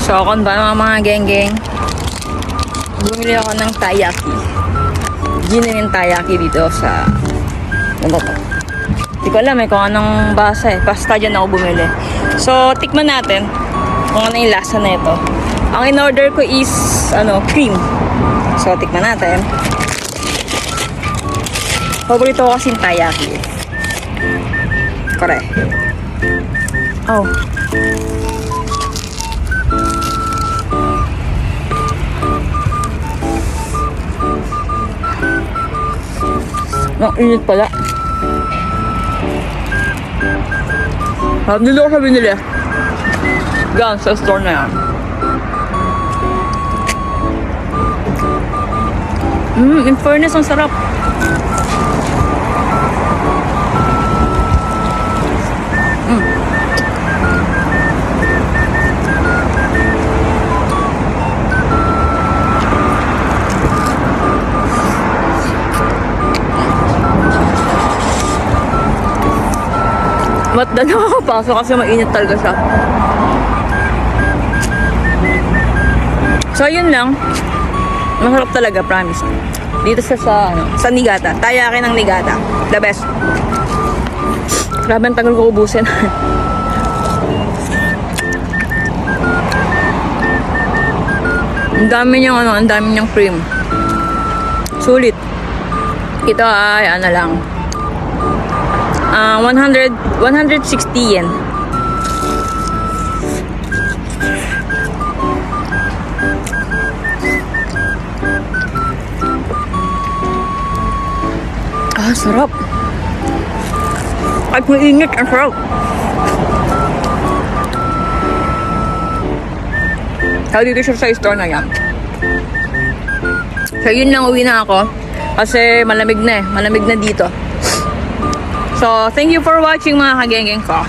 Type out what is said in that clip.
So, kung ba mga geng-geng, bumili ako ng taiyaki. Ginin taiyaki dito sa ano to? Hindi ko alam kung anong basa basta dyan ako bumili. So, tikman natin kung ano yung lasa na ito. Ang in-order ko is cream. So, tikman natin. Paborito ko kasing taiyaki. Correct. Oh. Ang init pala. Dito ko siya binili. Yan, sa store na yan. In fairness, ang sarap. Ba't na nakakapasok kasi mainit talaga siya. So, yun lang. Masarap talaga, promise. Dito sa Niigata. Taiyaki ng Niigata. The best. Grabe ang tagal ko ubusin. Ang dami niyang cream. Sulit. Ito ay lang. 160 yen. Sarap. Kahit mainit, ang sarap. Kaya dito siya sa store na yan. So, yun lang, uwi na ako. Kasi malamig na dito. So, thank you for watching mga kagengeng ko.